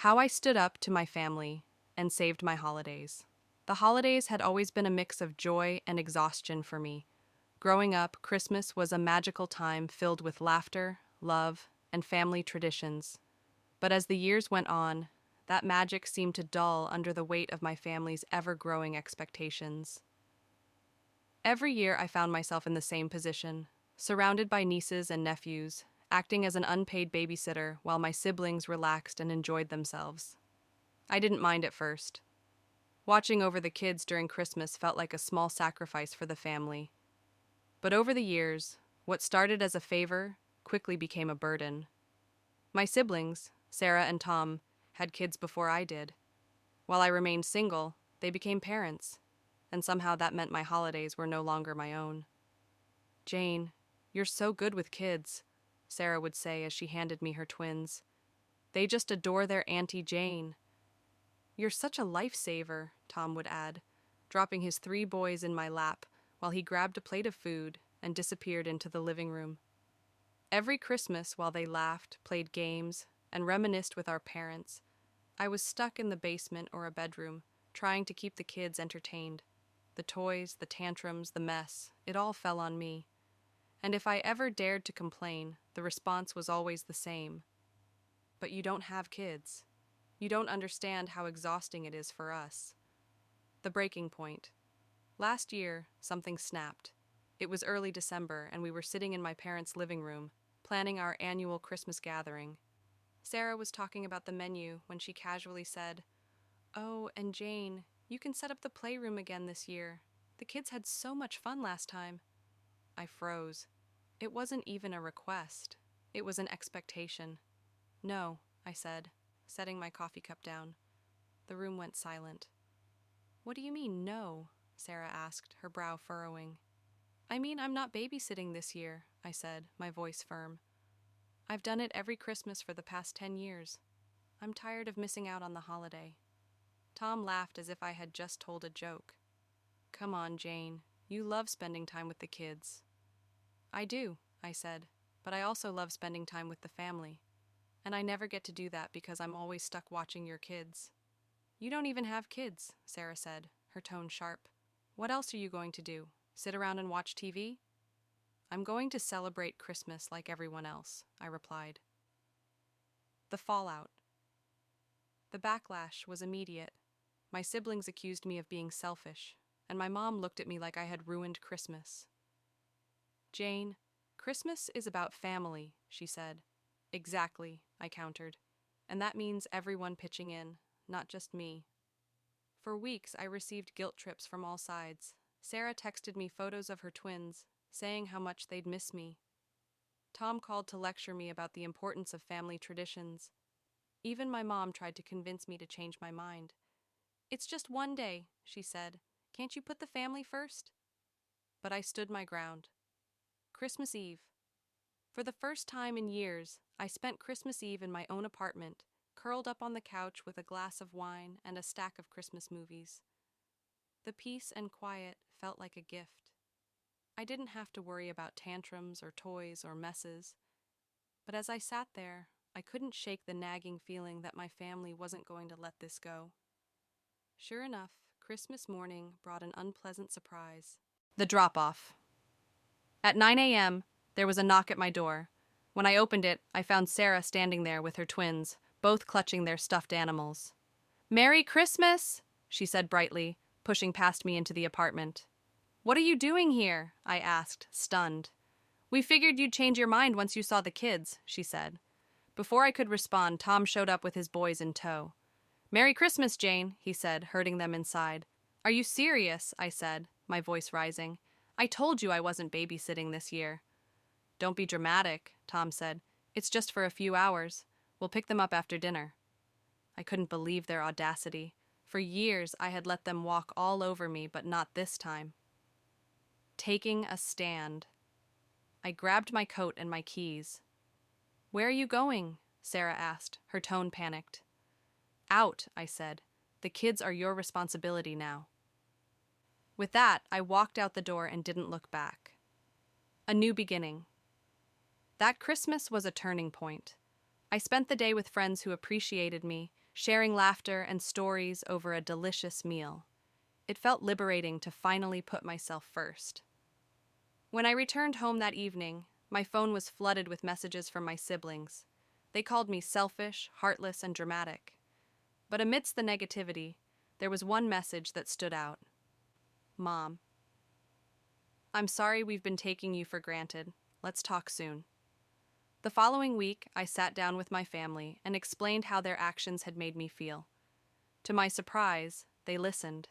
How I stood up to my family and saved my holidays. The holidays had always been a mix of joy and exhaustion for me. Growing up, Christmas was a magical time filled with laughter, love, and family traditions. But as the years went on, that magic seemed to dull under the weight of my family's ever-growing expectations. Every year I found myself in the same position, surrounded by nieces and nephews, acting as an unpaid babysitter while my siblings relaxed and enjoyed themselves. I didn't mind at first. Watching over the kids during Christmas felt like a small sacrifice for the family. But over the years, what started as a favor quickly became a burden. My siblings, Sarah and Tom, had kids before I did. While I remained single, they became parents, and somehow that meant my holidays were no longer my own. "Jane, you're so good with kids," Sarah would say as she handed me her twins. "They just adore their Auntie Jane." "You're such a lifesaver," Tom would add, dropping his 3 boys in my lap while he grabbed a plate of food and disappeared into the living room. Every Christmas, while they laughed, played games, and reminisced with our parents, I was stuck in the basement or a bedroom, trying to keep the kids entertained. The toys, the tantrums, the mess, it all fell on me. And if I ever dared to complain, the response was always the same. "But you don't have kids. You don't understand how exhausting it is for us." The breaking point. Last year, something snapped. It was early December, and we were sitting in my parents' living room, planning our annual Christmas gathering. Sarah was talking about the menu when she casually said, "Oh, and Jane, you can set up the playroom again this year. The kids had so much fun last time." I froze. It wasn't even a request. It was an expectation. "No," I said, setting my coffee cup down. The room went silent. "What do you mean, no?" Sarah asked, her brow furrowing. "I mean, I'm not babysitting this year," I said, my voice firm. "I've done it every Christmas for the past 10 years. I'm tired of missing out on the holiday." Tom laughed as if I had just told a joke. "Come on, Jane. You love spending time with the kids." "I do," I said, "but I also love spending time with the family. And I never get to do that because I'm always stuck watching your kids." "You don't even have kids," Sarah said, her tone sharp. "What else are you going to do? Sit around and watch TV?" "I'm going to celebrate Christmas like everyone else," I replied. The fallout. The backlash was immediate. My siblings accused me of being selfish, and my mom looked at me like I had ruined Christmas. "Jane, Christmas is about family," she said. "Exactly," I countered. "And that means everyone pitching in, not just me." For weeks, I received guilt trips from all sides. Sarah texted me photos of her twins, saying how much they'd miss me. Tom called to lecture me about the importance of family traditions. Even my mom tried to convince me to change my mind. "It's just one day," she said. "Can't you put the family first?" But I stood my ground. Christmas Eve. For the first time in years, I spent Christmas Eve in my own apartment, curled up on the couch with a glass of wine and a stack of Christmas movies. The peace and quiet felt like a gift. I didn't have to worry about tantrums or toys or messes. But as I sat there, I couldn't shake the nagging feeling that my family wasn't going to let this go. Sure enough, Christmas morning brought an unpleasant surprise. The drop-off. At 9 a.m., there was a knock at my door. When I opened it, I found Sarah standing there with her twins, both clutching their stuffed animals. "Merry Christmas!" she said brightly, pushing past me into the apartment. "What are you doing here?" I asked, stunned. "We figured you'd change your mind once you saw the kids," she said. Before I could respond, Tom showed up with his boys in tow. "Merry Christmas, Jane," he said, herding them inside. "Are you serious?" I said, my voice rising. "I told you I wasn't babysitting this year." "Don't be dramatic," Tom said. "It's just for a few hours. We'll pick them up after dinner." I couldn't believe their audacity. For years, I had let them walk all over me, but not this time. Taking a stand. I grabbed my coat and my keys. "Where are you going?" Sarah asked, her tone panicked. "Out," I said. "The kids are your responsibility now." With that, I walked out the door and didn't look back. A new beginning. That Christmas was a turning point. I spent the day with friends who appreciated me, sharing laughter and stories over a delicious meal. It felt liberating to finally put myself first. When I returned home that evening, my phone was flooded with messages from my siblings. They called me selfish, heartless, and dramatic. But amidst the negativity, there was one message that stood out. Mom, I'm sorry we've been taking you for granted. Let's talk soon. The following week, I sat down with my family and explained how their actions had made me feel. To my surprise, they listened.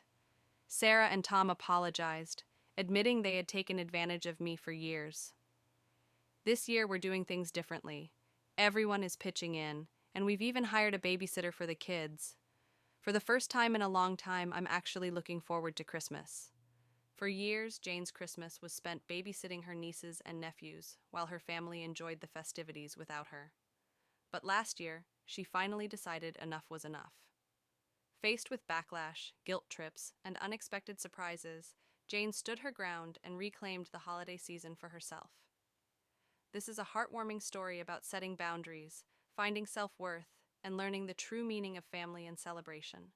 Sarah and Tom apologized, admitting they had taken advantage of me for years. This year, we're doing things differently. Everyone is pitching in, and we've even hired a babysitter for the kids. For the first time in a long time, I'm actually looking forward to Christmas. For years, Jane's Christmas was spent babysitting her nieces and nephews while her family enjoyed the festivities without her. But last year, she finally decided enough was enough. Faced with backlash, guilt trips, and unexpected surprises, Jane stood her ground and reclaimed the holiday season for herself. This is a heartwarming story about setting boundaries, finding self-worth, and learning the true meaning of family and celebration.